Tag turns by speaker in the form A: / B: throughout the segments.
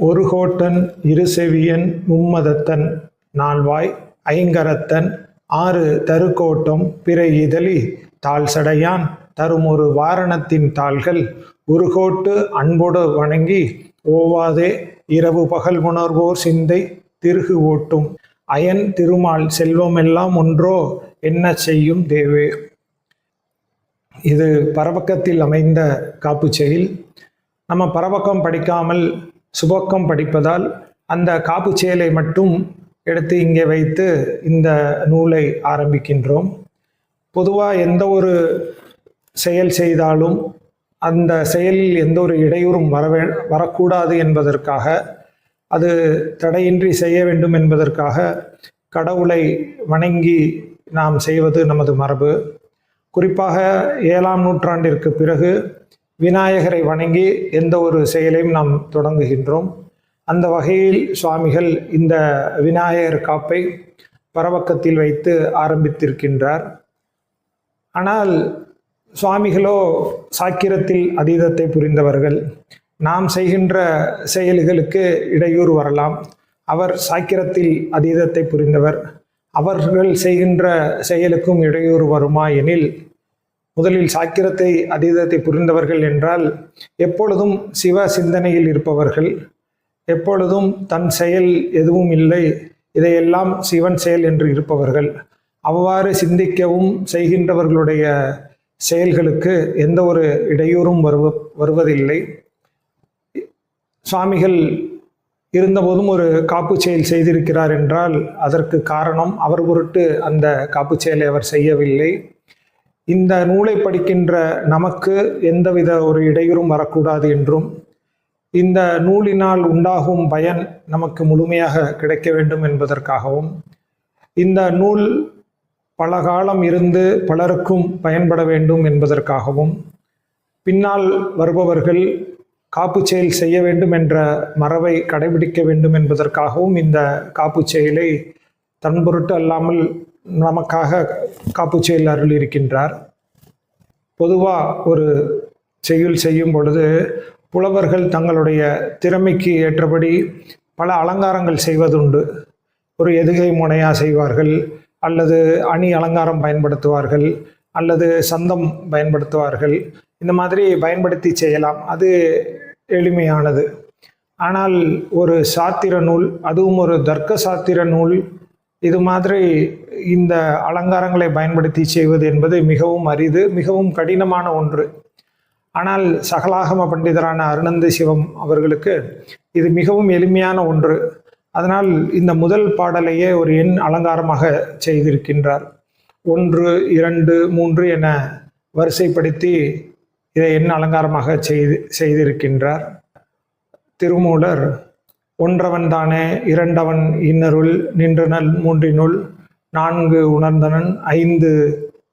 A: ஒரு கோட்டன் இரு செவியன் மும்மதத்தன் நால்வாய் ஐங்கரத்தன் ஆறு தருக்கோட்டம் பிறை இதழி தாழ் சடையான் தருமொரு வாரணத்தின் தாள்கள் உருகோட்டு அன்போடு வணங்கி ஓவாதே இரவு பகல் உணர்வோர் சிந்தை திருகு ஓட்டும் அயன் திருமால் செல்வமெல்லாம் ஒன்றோ என்ன செய்யும் தேவே. இது பரபக்கத்தில் அமைந்த காப்பு செயல். நம்ம பரபக்கம் படிக்காமல் சுபக்கம் படிப்பதால் அந்த காப்பு செயலை மட்டும் எடுத்து இங்கே வைத்து இந்த நூலை ஆரம்பிக்கின்றோம். பொதுவாக எந்த ஒரு செயல் செய்தாலும் அந்த செயலில் எந்த ஒரு இடையூறும் வரக்கூடாது என்பதற்காக, அது தடையின்றி செய்ய வேண்டும் என்பதற்காக கடவுளை வணங்கி நாம் செய்வது நமது மரபு. குறிப்பாக 7ஆம் நூற்றாண்டிற்கு பிறகு விநாயகரை வணங்கி எந்த ஒரு செயலையும் நாம் தொடங்குகின்றோம். அந்த வகையில் சுவாமிகள் இந்த விநாயகர் காப்பை பரபக்கத்தில் வைத்து ஆரம்பித்திருக்கின்றார். ஆனால் சுவாமிகளோ சாக்கிரத்தில் அதீதத்தை புரிந்தவர்கள். நாம் செய்கின்ற செயல்களுக்கு இடையூறு வரலாம். அவர் சாக்கிரத்தில் அதீதத்தை புரிந்தவர். அவர்கள் செய்கின்ற செயலுக்கும் இடையூறு வருமா எனில், முதலில் சாக்கிரத்தை அதீதத்தை புரிந்தவர்கள் என்றால் எப்பொழுதும் சிவ சிந்தனையில் இருப்பவர்கள், எப்பொழுதும் தன் செயல் எதுவும் இல்லை, இதையெல்லாம் சிவன் செயல் என்று இருப்பவர்கள். அவ்வாறு சிந்திக்கவும் செய்கின்றவர்களுடைய செயல்களுக்கு எந்த ஒரு இடையூறும் வருவதில்லை. சுவாமிகள் இருந்தபோதும் ஒரு காப்பு செயல் செய்திருக்கிறார் என்றால் அதற்கு காரணம் அவர் பொருட்டு அந்த காப்பு செயலை அவர் செய்யவில்லை. இந்த நூலை படிக்கின்ற நமக்கு எந்தவித ஒரு இடையூறும் வரக்கூடாது என்றும், இந்த நூலினால் உண்டாகும் பயன் நமக்கு முழுமையாக கிடைக்க வேண்டும் என்பதற்காகவும், இந்த நூல் பல காலம் இருந்து பலருக்கும் பயன்பட வேண்டும் என்பதற்காகவும், பின்னால் வருபவர்கள் காப்பு செயல் செய்ய வேண்டும் என்ற மரபை கடைபிடிக்க வேண்டும் என்பதற்காகவும் இந்த காப்பு செயலை தன் பொருட்டு அல்லாமல் நமக்காக காப்பு செயல் அருள் இருக்கின்றார். பொதுவாக ஒரு செய்யுள் செய்யும் பொழுது புலவர்கள் தங்களுடைய திறமைக்கு ஏற்றபடி பல அலங்காரங்கள் செய்வதுண்டு. ஒரு எதுகை முனையா செய்வார்கள், அல்லது அணி அலங்காரம் பயன்படுத்துவார்கள், அல்லது சந்தம் பயன்படுத்துவார்கள். இந்த மாதிரி பயன்படுத்தி செய்யலாம், அது எளிமையானது. ஆனால் ஒரு சாத்திர நூல், அதுவும் ஒரு தர்க்க சாத்திர நூல், இது மாதிரி இந்த அலங்காரங்களை பயன்படுத்தி செய்வது என்பது மிகவும் அரிது, மிகவும் கடினமான ஒன்று. ஆனால் சகலாகம பண்டிதரான அருணந்தி சிவம் அவர்களுக்கு இது மிகவும் எளிமையான ஒன்று. அதனால் இந்த முதல் பாடலையே ஒரு எண் அலங்காரமாக செய்திருக்கின்றார். 1, 2, 3 என வரிசைப்படுத்தி இதை எண் அலங்காரமாக செய்திருக்கின்றார். திருமூலர் ஒன்றவன் தானே இரண்டவன் இன்னருள் நின்றனன் மூன்றினுள் 4 உணர்ந்தனன் 5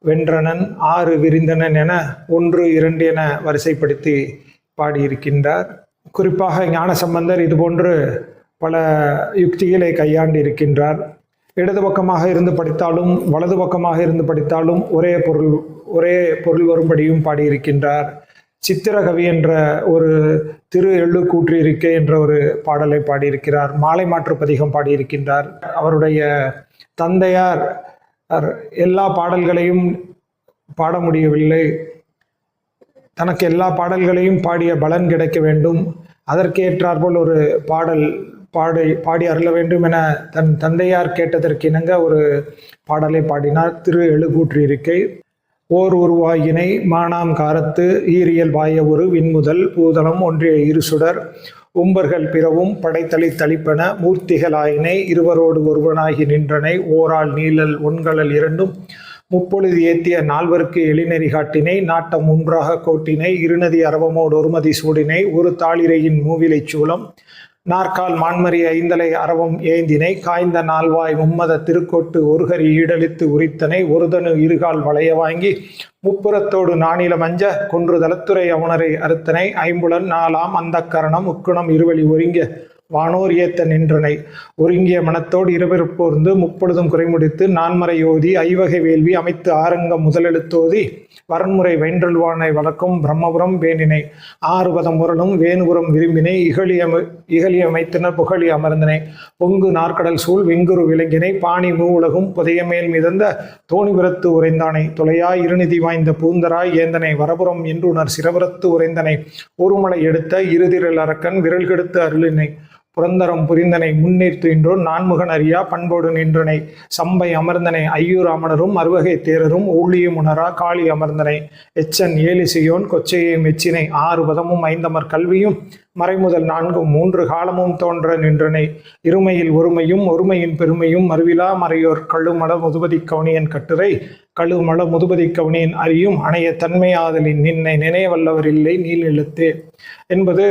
A: வென்றனன் 6 விரிந்தனன் என 1, 2 என வரிசைப்படுத்தி பாடியிருக்கின்றார். குறிப்பாக ஞானசம்பந்தர் இதுபோன்று பல யுக்திகளை கையாண்டு இருக்கின்றார். இடது பக்கமாக இருந்து படித்தாலும் வலது பக்கமாக இருந்து படித்தாலும் ஒரே பொருள் வரும்படியும் பாடியிருக்கின்றார். சித்திரகவி என்ற ஒரு திரு எள்ளு கூற்றியிருக்கை என்ற ஒரு பாடலை பாடியிருக்கிறார். மாலை மாற்று பதிகம் பாடியிருக்கின்றார். அவருடைய தந்தையார் எல்லா பாடல்களையும் பாட முடியவில்லை. தனக்கு எல்லா பாடல்களையும் பாடிய பலன் கிடைக்க வேண்டும், அதற்கேற்றாற்போல் ஒரு பாடி அருள வேண்டும் என தன் தந்தையார் கேட்டதற்கு இணங்க ஒரு பாடலை பாடினார். திரு எழுகூற்றியிருக்கை. ஓர் உருவாயினை மானாம் காரத்து ஈரியல் வாய ஒரு விண்முதல் பூதளம் ஒன்றிய இருசுடர் உம்பர்கள் பிறவும் படைத்தளி தளிப்பன மூர்த்திகளாயினை இருவரோடு ஒருவனாகி நின்றனை ஓரால் நீழல் ஒன்கழல் இரண்டும் முப்பொழுது ஏத்திய 4வருக்கு எளிநெறி காட்டினை நாட்டம் 1ஆக கோட்டினை இருநதி அரவமோடு ஒருமதி சூடினை ஒரு தாளிரையின் மூவிலை சூலம் நாற்கால் மான்மரி 5தலை அரவம் ஏந்தினை காய்ந்த 4வாய் மும்மத திருக்கோட்டு ஒருகரி ஈடழித்து உரித்தனை ஒருதனு இருகால் வளைய வாங்கி முப்புறத்தோடு நானில மஞ்ச கொன்று தலத்துறை அவுணரை அறுத்தனை 5புலன் 4ஆம் அந்த கரணம் உக்குணம் இருவழி ஒருங்க வானோர் ஏத்த நின்றனை ஒருங்கிய மனத்தோடு இருபிறப்போர்ந்து முப்பொழுதும் குறைமுடித்து நான்மறை ஓதி ஐவகை வேள்வி அமைத்து ஆரங்கம் முதலெழுத்தோதி வரன்முறை வென்றல்வானை வளர்க்கும் பிரம்மபுரம் வேணினை ஆறுபதம் முரலும் வேணுபுரம் விரும்பினை இகழி அமைத்தனர் புகழி அமர்ந்தனை பொங்கு நாற்கடல் சூழ் வெங்குரு விலங்கினை பாணி மூவுலகும் புதையமேல் மிதந்த தோணிபுரத்து உறைந்தானை தொலையாய் இருநிதி வாய்ந்த பூந்தராய் ஏந்தனை வரபுரம் என்றுணர் சிரபுரத்து உறைந்தனை ஒருமலை எடுத்த இருதிரல் அரக்கன் விரல் கெடுத்து அருளினை புரந்தரம் புரிந்தனை முன்னேற்று என்றோன் நான்முகன் அறியா பண்போடு நின்றனை சம்பை அமர்ந்தனை ஐயூர் அமணரும் அறுவகை தேரரும் ஊழியும் உணரா காளி அமர்ந்தனை எச்சன் ஏலிசையோன் கொச்சையை மெச்சினை ஆறு பதமும் ஐந்தமர் கல்வியும் மறைமுதல் நான்கும் மூன்று காலமும் தோன்ற நின்றனை இருமையில் ஒருமையும் ஒருமையின் பெருமையும் மறுவிலா மறையோர் கழுமல முதுபதி கவுனியன் கட்டுரை கழுமல முதுபதி கவுனியன் அறியும் அணைய தன்மையாதலின் நின்னை நினைய வல்லவர் இல்லை நீல் எழுத்தே என்பது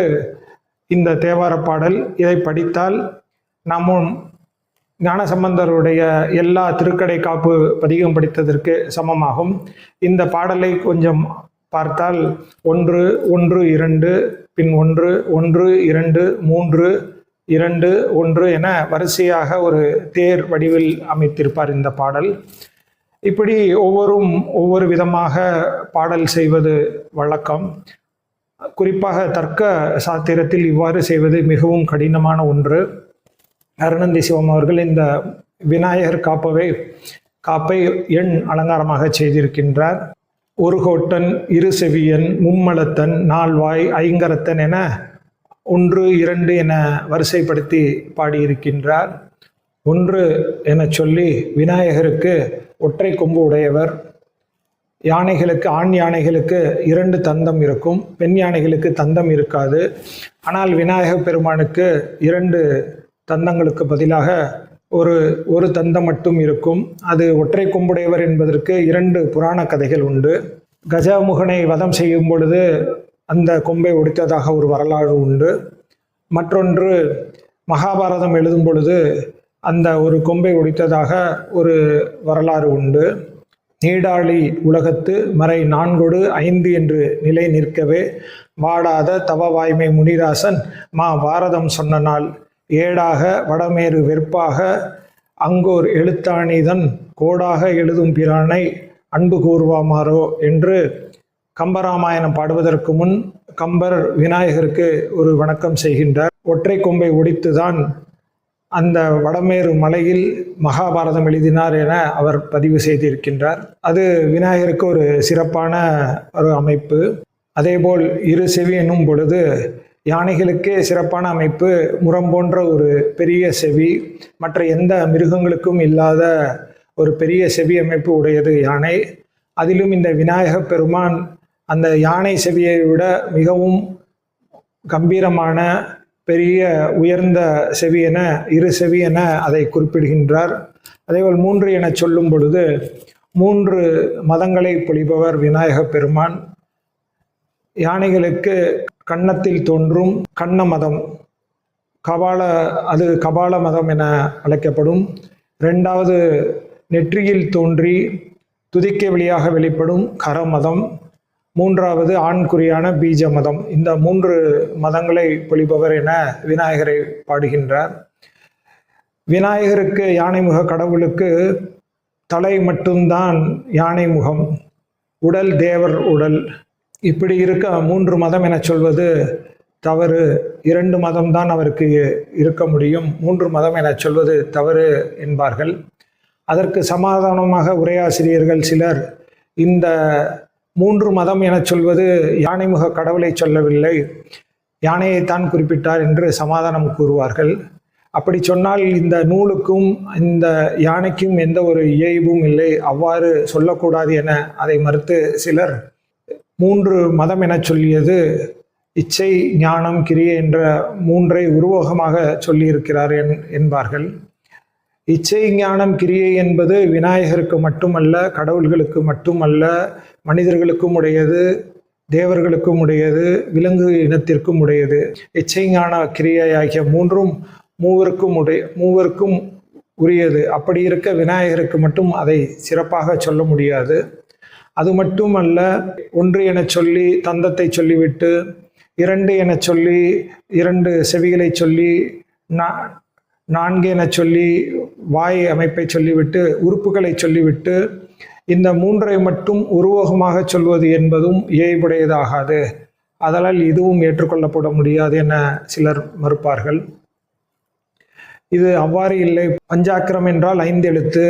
A: இந்த தேவார பாடல். இதை படித்தால் நம்மும் ஞானசம்பந்தருடைய எல்லா திருக்கடை காப்பு பதிகம் படித்ததற்கு சமமாகும். இந்த பாடலை கொஞ்சம் பார்த்தால் 1 1 2 பின் 1 1 2 3 2 1 என வரிசையாக ஒரு தேர் வடிவில் அமைத்திருப்பார் இந்த பாடல். இப்படி ஒவ்வொரு விதமாக பாடல் செய்வது வழக்கம். குறிப்பாக தர்க்க சாத்திரத்தில் இவ்வாறு செய்வது மிகவும் கடினமான ஒன்று. அருணந்தி சிவம் அவர்கள் இந்த விநாயகர் காப்பை எண் அலங்காரமாக செய்திருக்கின்றார். ஒரு கோட்டன், இரு செவியன், மும்மலத்தன், நால்வாய், ஐங்கரத்தன் என 1 2 என வரிசைப்படுத்தி பாடியிருக்கின்றார். 1 என சொல்லி விநாயகருக்கு ஒற்றை கொம்பு உடையவர். யானைகளுக்கு, ஆண் யானைகளுக்கு 2 தந்தம் இருக்கும், பெண் யானைகளுக்கு தந்தம் இருக்காது. ஆனால் விநாயகப் பெருமானுக்கு 2 தந்தங்களுக்கு பதிலாக ஒரு தந்தம் மட்டும் இருக்கும். அது ஒற்றை கொம்புடையவர் என்பதற்கு 2 புராண கதைகள் உண்டு. கஜமுகனை வதம் செய்யும் பொழுது அந்த கொம்பை ஒடித்ததாக ஒரு வரலாறு உண்டு. மற்றொன்று, மகாபாரதம் எழுதும் பொழுது அந்த ஒரு கொம்பை ஒடித்ததாக ஒரு வரலாறு உண்டு. நீடாளி உலகத்து மறை 4 5 என்று நிலை நிற்கவே வாடாத தவ வாய்மை முனிராசன் பாரதம் சொன்ன நாள் ஏடாக வடமேறு வெற்பாக அங்கோர் எழுத்தாணிதன் கோடாக எழுதும் பிரானை அன்பு கூர்வாமாரோ என்று கம்பராமாயணம் பாடுவதற்கு முன் கம்பர் விநாயகருக்கு ஒரு வணக்கம் செய்கின்றார். ஒற்றை கொம்பை ஒடித்துதான் அந்த வடமேறு மலையில் மகாபாரதம் எழுதினார் என அவர் பதிவு செய்திருக்கின்றார். அது விநாயகருக்கு ஒரு சிறப்பான ஒரு அமைப்பு. அதேபோல் இரு செவி என்னும் பொழுது யானைகளுக்கே சிறப்பான அமைப்பு. முரம் போன்ற ஒரு பெரிய செவி, மற்ற எந்த மிருகங்களுக்கும் இல்லாத ஒரு பெரிய செவி அமைப்பு உடையது யானை. அதிலும் இந்த விநாயக பெருமான் அந்த யானை செவியை விட மிகவும் கம்பீரமான பெரிய உயர்ந்த செவி என, இரு செவி என அதை குறிப்பிடுகின்றார். அதேபோல் 3 என சொல்லும் பொழுது 3 மதங்களை பொழிபவர் விநாயக பெருமான். யானைகளுக்கு கன்னத்தில் தோன்றும் கண்ண மதம், அது கபால மதம் என அழைக்கப்படும். 2வது நெற்றியில் தோன்றி துதிக்கை வழியாக வெளிப்படும் கரமதம். 3வது ஆண்குறியான பீஜ மதம். இந்த 3 மதங்களை பொழிபவர் என விநாயகரை பாடுகின்றார். விநாயகருக்கு, யானைமுக கடவுளுக்கு தலை மட்டும்தான் யானை முகம், உடல் தேவர் உடல். இப்படி இருக்க 3 மதம் என சொல்வது தவறு. 2 மதம்தான் அவருக்கு இருக்க முடியும், 3 மதம் என சொல்வது தவறு என்பார்கள். அதற்கு சமாதானமாக உரையாசிரியர்கள் சிலர் இந்த 3 மதம் என சொல்வது யானைமுக கடவுளை சொல்லவில்லை, யானையைத்தான் குறிப்பிட்டார் என்று சமாதானம் கூறுவார்கள். அப்படி சொன்னால் இந்த நூலுக்கும் இந்த யானைக்கும் எந்த ஒரு இயைபும் இல்லை, அவ்வாறு சொல்லக்கூடாது என அதை மறுத்து சிலர் 3 மதம் என சொல்லியது இச்சை, ஞானம், கிரியை என்ற 3ஐ உருவகமாக சொல்லியிருக்கிறார் என்பார்கள். இச்சை, ஞானம், கிரியை என்பது விநாயகருக்கு மட்டுமல்ல, கடவுள்களுக்கு மட்டுமல்ல, மனிதர்களுக்கும் உடையது, தேவர்களுக்கும் உடையது, விலங்கு இனத்திற்கும் உடையது. இச்சை, ஞான, கிரியை ஆகிய 3ம் மூவருக்கும் உரியது. அப்படி இருக்க விநாயகருக்கு மட்டும் அதை சிறப்பாக சொல்ல முடியாது. அது மட்டுமல்ல, 1 என சொல்லி தந்தத்தை சொல்லிவிட்டு 2 என சொல்லி 2 செவிகளை சொல்லி நான்கு என சொல்லி வாய் அமைப்பை சொல்லிவிட்டு உறுப்புகளை சொல்லிவிட்டு இந்த மூன்றை மட்டும் உருவகமாக சொல்வது என்பதும் ஏய்புடையதாகாது. அதனால் இதுவும் ஏற்றுக்கொள்ளப்பட முடியாது என சிலர் மறுப்பார்கள். இது அவ்வாறு இல்லை. பஞ்சாக்கரம் என்றால் 5 எழுத்து,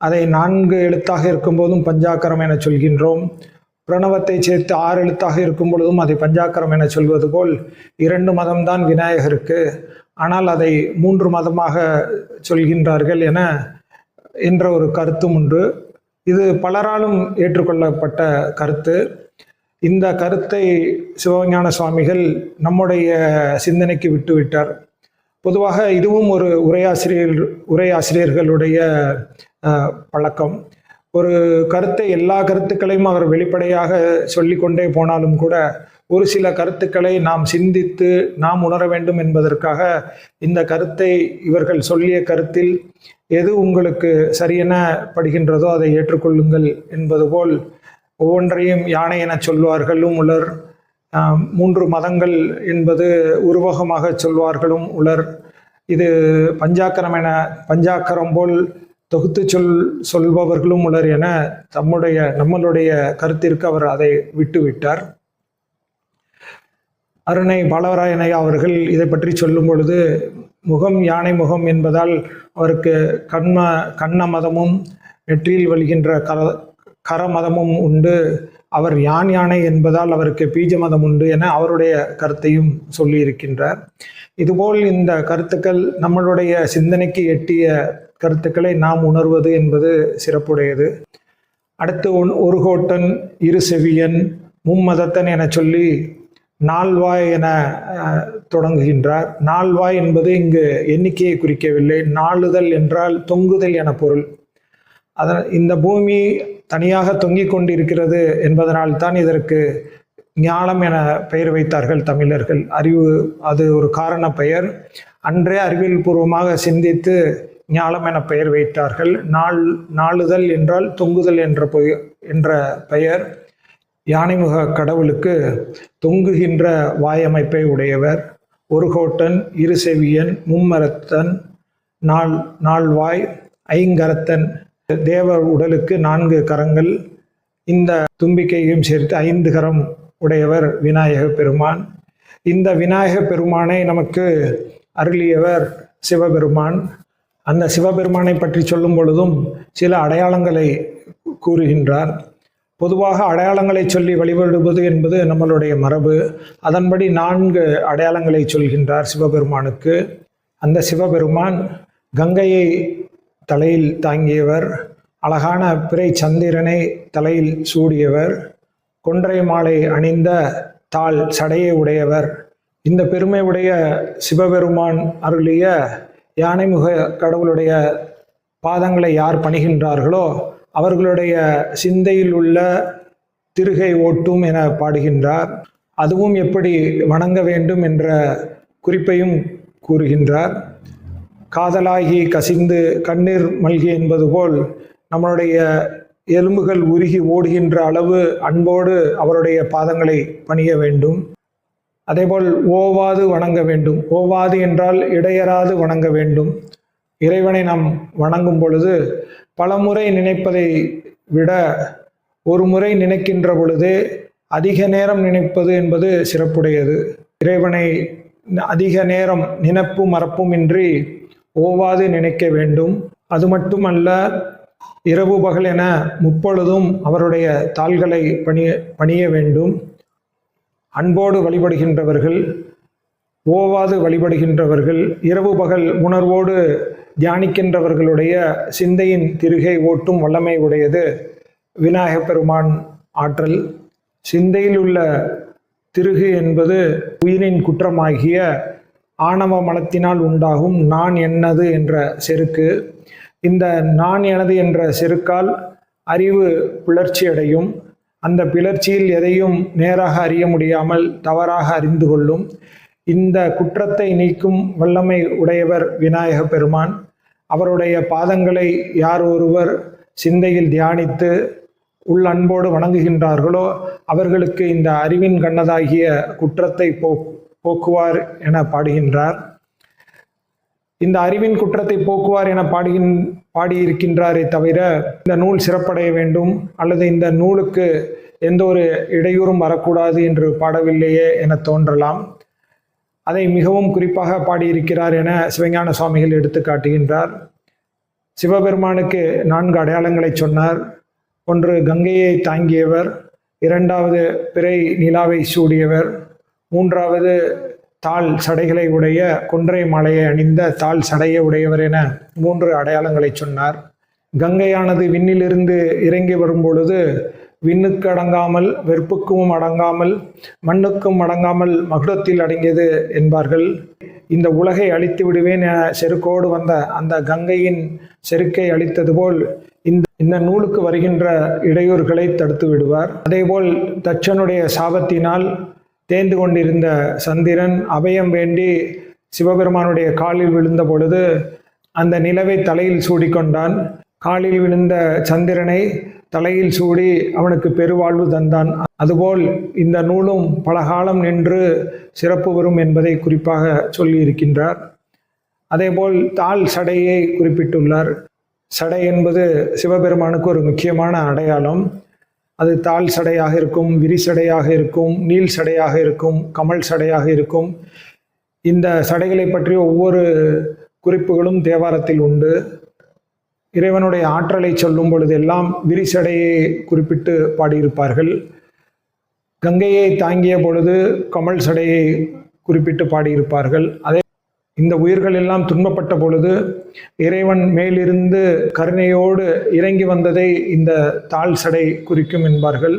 A: அதை 4 எழுத்தாக இருக்கும்போதும் பஞ்சாக்கரம் என சொல்கின்றோம். பிரணவத்தை சேர்த்து 6 எழுத்தாக இருக்கும் பொழுதும் அதை பஞ்சாக்கரம் என சொல்வது போல் 2 மதம்தான் விநாயகருக்கு, ஆனால் அதை 3 மதமாக சொல்கின்றார்கள் என்ற ஒரு கருத்தும் உண்டு. இது பலராலும் ஏற்றுக்கொள்ளப்பட்ட கருத்து. இந்த கருத்தை சிவஞான சுவாமிகள் நம்முடைய சிந்தனைக்கு விட்டுவிட்டார். பொதுவாக இதுவும் ஒரு உரையாசிரியர்களுடைய பழக்கம். ஒரு கருத்தை எல்லா கருத்துக்களையும் அவர் வெளிப்படையாக சொல்லிக்கொண்டே போனாலும் கூட ஒரு சில கருத்துக்களை நாம் சிந்தித்து நாம் உணர வேண்டும் என்பதற்காக இந்த கருத்தை இவர்கள் சொல்லிய கருத்தில் எது உங்களுக்கு சரியென படுகின்றதோ அதை ஏற்றுக்கொள்ளுங்கள் என்பது போல் ஒவ்வொன்றையும் யானை என சொல்வார்களும் உலர், 3 மதங்கள் என்பது உருவகமாக சொல்வார்களும் உலர். இது பஞ்சாக்கரம் போல் தொகுத்து சொல்பவர்களும் உலர் என நம்மளுடைய கருத்திற்கு அவர் அதை விட்டுவிட்டார். அருணை பாலவராயனையா அவர்கள் இதை பற்றி சொல்லும் பொழுது, முகம் யானை முகம் என்பதால் அவருக்கு கண்ண மதமும் நெற்றியில் வழிகின்ற கர மதமும் உண்டு, அவர் யானை என்பதால் அவருக்கு பீஜ மதம் உண்டு என அவருடைய கருத்தையும் சொல்லியிருக்கின்றார். இதுபோல் இந்த கருத்துக்கள் நம்மளுடைய சிந்தனைக்கு எட்டிய கருத்துக்களை நாம் உணர்வது என்பது சிறப்புடையது. அடுத்து ஒரு கோட்டன், இரு செவியன், மும்மதத்தன் என சொல்லி நால்வாய் என தொடங்குகின்றார். நால்வாய் என்பது இங்கு எண்ணிக்கையை குறிக்கவில்லை. நாளுதல் என்றால் தொங்குதல் என பொருள். இந்த பூமி தனியாக தொங்கிக் கொண்டிருக்கிறது என்பதனால்தான் இதற்கு ஞானம் என பெயர் வைத்தார்கள் தமிழர்கள். அது ஒரு காரண பெயர். அன்றே அறிவியல் பூர்வமாக சிந்தித்து ஞானம் என பெயர் வைத்தார்கள். நாளுதல் என்றால் தொங்குதல் என்ற பெயர். யானைமுக கடவுளுக்கு தொங்குகின்ற வாயமைப்பை உடையவர். ஒரு கோட்டன், இரு செவியன், மும்மரத்தன், நால்வாய், ஐங்கரத்தன். தேவர் உடலுக்கு 4 கரங்கள். இந்த தும்பிக்கையும் சேர்த்து 5 கரம் உடையவர் விநாயக பெருமான். இந்த விநாயக பெருமானை நமக்கு அருளியவர் சிவபெருமான். அந்த சிவபெருமானை பற்றி சொல்லும் பொழுதும் சில அடையாளங்களை கூறுகின்றார். பொதுவாக அடையாளங்களை சொல்லி வழிபடுவது என்பது நம்மளுடைய மரபு. அதன்படி 4 அடையாளங்களை சொல்கின்றார் சிவபெருமானுக்கு. அந்த சிவபெருமான் கங்கையை தலையில் தாங்கியவர், அழகான பிறை சந்திரனை தலையில் சூடியவர், கொன்றை மாலை அணிந்த தாள் சடையை உடையவர். இந்த பெருமை உடைய சிவபெருமான் அருளிய யானைமுக கடவுளுடைய பாதங்களை யார் பணிகின்றார்களோ அவர்களுடைய சிந்தையில் உள்ள திருகை ஓட்டும் என பாடுகின்றார். அதுவும் எப்படி வணங்க வேண்டும் என்ற குறிப்பையும் கூறுகின்றார். காதலாகி கசிந்து கண்ணீர் மல்கி என்பது போல் நம்மளுடைய எலும்புகள் உருகி ஓடுகின்ற அளவு அன்போடு அவருடைய பாதங்களை பணிய வேண்டும். அதேபோல் ஓவாது வணங்க வேண்டும். ஓவாது என்றால் இடையறாது வணங்க வேண்டும். இறைவனை நாம் வணங்கும் பொழுது பலமுறை நினைப்பதை விட ஒரு முறை நினைக்கின்ற பொழுதே அதிக நேரம் நினைப்பது என்பது சிறப்புடையது. இறைவனை அதிக நேரம் நினைப்பும் மறப்பும் இன்றி ஓவாது நினைக்க வேண்டும். அது மட்டுமல்ல, இரவு பகல் என முப்பொழுதும் அவருடைய தாள்களை பணிய வேண்டும். அன்போடு வழிபடுகின்றவர்கள், ஓவாது வழிபடுகின்றவர்கள், இரவு பகல் உணர்வோடு தியானிக்கின்றவர்களுடைய சிந்தையின் திருகை ஓட்டும் வல்லமை உடையது விநாயகப் பெருமான் ஆற்றல். சிந்தையில் உள்ள திருகு என்பது உயிரின் குற்றமாகிய ஆணவ மலத்தினால் உண்டாகும் நான் என்னது என்ற செருக்கு. இந்த நான் எனது என்ற செருக்கால் அறிவு பிளர்ச்சி அடையும். அந்த பிளர்ச்சியில் எதையும் நேராக அறிய முடியாமல் தவறாக அறிந்து கொள்ளும். இந்த குற்றத்தை நீக்கும் வல்லமை உடையவர் விநாயக பெருமான். அவருடைய பாதங்களை யார் ஒருவர் சிந்தையில் தியானித்து உள் அன்போடு வணங்குகின்றார்களோ அவர்களுக்கு இந்த அறிவின் கண்ணதாகிய குற்றத்தை போக்குவார் என பாடுகின்றார். இந்த அறிவின் குற்றத்தை போக்குவார் என பாடியிருக்கின்றாரே தவிர இந்த நூல் சிறப்படைய வேண்டும் அல்லது இந்த நூலுக்கு எந்த ஒரு இடையூறும் வரக்கூடாது என்று பாடவில்லையே என தோன்றலாம். அதை மிகவும் குறிப்பாக பாடியிருக்கிறார் என சிவஞான சுவாமிகள் எடுத்து காட்டுகின்றார். சிவபெருமானுக்கு 4 அடையாளங்களை சொன்னார். ஒன்று, கங்கையை தாங்கியவர்; 2வது, பிறை நிலாவை சூடியவர்; 3வது, தாள் சடைகளை உடைய கொன்றை மாலையை அணிந்த தாள் சடையை உடையவர் என 3 அடையாளங்களை சொன்னார். கங்கையானது விண்ணிலிருந்து இறங்கி வரும் பொழுது விண்ணுக்கு அடங்காமல், வெறுப்புக்கும் அடங்காமல், மண்ணுக்கும் அடங்காமல் மகுடத்தில் அடங்கியது என்பார்கள். இந்த உலகை அழித்து விடுவேன் என செருக்கோடு வந்த அந்த கங்கையின் செருக்கை அழித்தது போல் இந்த நூலுக்கு வருகின்ற இடையூறுகளை தடுத்து விடுவார். அதேபோல் தட்சனுடைய சாபத்தினால் தேய்ந்து கொண்டிருந்த சந்திரன் அபயம் வேண்டி சிவபெருமானுடைய காலில் விழுந்த பொழுது அந்த நிலவை தலையில் சூடிக்கொண்டான். காலில் விழுந்த சந்திரனை தலையில் சூடி அவனுக்கு பெருவாழ்வு தந்தான். அதுபோல் இந்த நூலும் பலகாலம் நின்று சிறப்பு வரும் என்பதை குறிப்பாக சொல்லியிருக்கின்றார். அதேபோல் தாள் சடையை குறிப்பிட்டுள்ளார். சடை என்பது சிவபெருமானுக்கு ஒரு முக்கியமான அடையாளம். அது தாள் சடையாக இருக்கும், விரிசடையாக இருக்கும், நீல் சடையாக இருக்கும், கமல் சடையாக இருக்கும். இந்த சடைகளை பற்றிய ஒவ்வொரு குறிப்புகளும் தேவாரத்தில் உண்டு. இறைவனுடைய ஆற்றலை சொல்லும் பொழுதெல்லாம் விரிசடையை குறிப்பிட்டு பாடியிருப்பார்கள். கங்கையை தாங்கிய பொழுது கமல் சடையை குறிப்பிட்டு பாடியிருப்பார்கள். அதே இந்த உயிர்கள் எல்லாம் துன்பப்பட்ட பொழுது இறைவன் மேலிருந்து கருணையோடு இறங்கி வந்ததை இந்த தாள் சடை குறிக்கும் என்பார்கள்.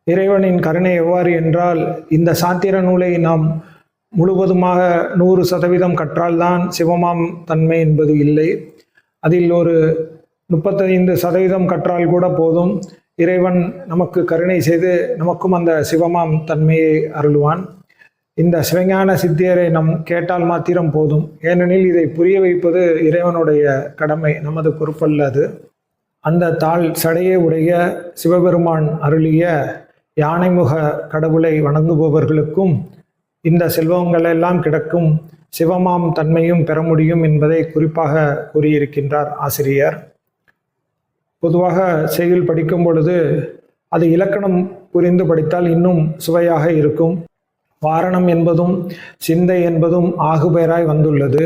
A: இறைவனின் கருணை எவ்வாறு என்றால், இந்த சாத்திர நூலை நாம் முழுவதுமாக 100% கற்றால்தான் சிவமாம் தன்மை என்பது இல்லை. அதில் ஒரு 35% கற்றால் கூட போதும். இறைவன் நமக்கு கருணை செய்து நமக்கும் அந்த சிவமாம் தன்மையை அருள்வான். இந்த சிவஞான சித்தியரை நாம் கேட்டால் மாத்திரம் போதும். ஏனெனில் இதை புரிய வைப்பது இறைவனுடைய கடமை, நமது பொறுப்பல்ல அது. அந்த தாள் சடையை உடைய சிவபெருமான் அருளிய யானைமுக கடவுளை வணங்குபவர்களுக்கும் இந்த செல்வங்கள் எல்லாம் கிடைக்கும், சிவமாம் தன்மையும் பெற முடியும் என்பதை குறிப்பாக கூறியிருக்கின்றார் ஆசிரியர். பொதுவாக செய்யுள் படிக்கும் பொழுது அது இலக்கணம் புரிந்து படித்தால் இன்னும் சுவையாக இருக்கும். வாரணம் என்பதும் சிந்தை என்பதும் ஆகுபெயராய் வந்துள்ளது.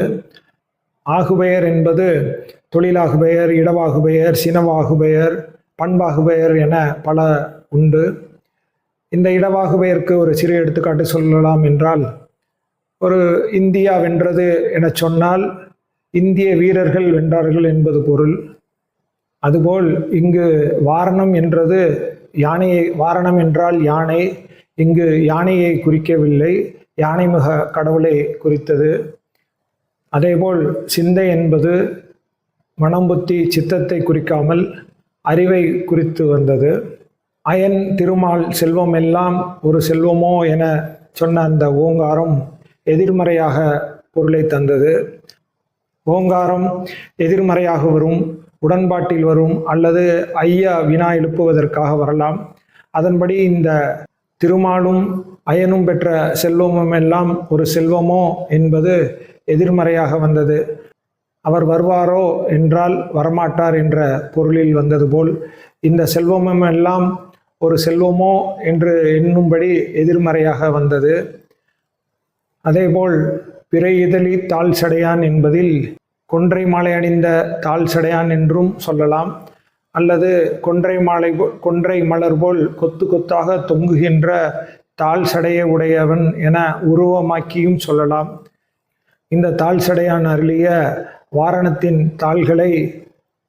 A: ஆகுபெயர் என்பது தொழிலாகுபெயர், இடவாகுபெயர், சினவாகுபெயர், பண்பாகுபெயர் என பல உண்டு. இந்த இடவாகுபெயருக்கு ஒரு சிறு எடுத்துக்காட்டு சொல்லலாம் என்றால், ஒரு இந்தியா வென்றது என சொன்னால் இந்திய வீரர்கள் வென்றார்கள் என்பது பொருள். அதுபோல் இங்கு வாரணம் என்றது யானையை, வாரணம் என்றால் யானை, இங்கு யானையை குறிக்கவில்லை, யானைமுக கடவுளை குறித்தது. அதேபோல் சிந்தை என்பது மனம், புத்தி, சித்தத்தை குறிக்காமல் அறிவை குறித்து வந்தது. அயன் திருமால் செல்வம் எல்லாம் ஒரு செல்வமோ என சொன்ன அந்த ஓங்காரம் எதிர்மறையாக பொருளை தந்தது. ஓங்காரம் எதிர்மறையாக வரும், உடன்பாட்டில் வரும், அல்லது ஐயா வினா எழுப்புவதற்காக வரலாம். அதன்படி இந்த திருமாலும் அயனும் பெற்ற செல்வமும் எல்லாம் ஒரு செல்வமோ என்பது எதிர்மறையாக வந்தது. அவர் வருவாரோ என்றால் வரமாட்டார் என்ற பொருளில் வந்தது போல் இந்த செல்வமும் எல்லாம் ஒரு செல்வமோ என்று எண்ணும்படி எதிர்மறையாக வந்தது. அதேபோல் பிறை இதழி தாள் சடையான் என்பதில் கொன்றை மாலை அணிந்த தாள் சடையான் என்றும் சொல்லலாம், அல்லது கொன்றை மலர் போல் கொத்து கொத்தாக தொங்குகின்ற தாள் சடையை உடையவன் என உருவமாக்கியும் சொல்லலாம். இந்த தாள் சடையான் அருளிய வாரணத்தின் தாள்களை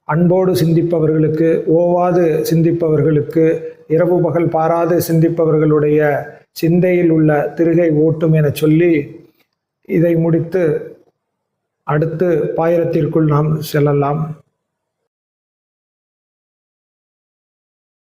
A: அன்போடு சிந்திப்பவர்களுக்கு, ஓவாது சிந்திப்பவர்களுக்கு, இரவு பகல் பாராது சிந்திப்பவர்களுடைய சிந்தையில் உள்ள திருகை ஓட்டும் என சொல்லி இதை முடித்து அடுத்து பாயிரத்திற்குள் நாம் செல்லலாம்.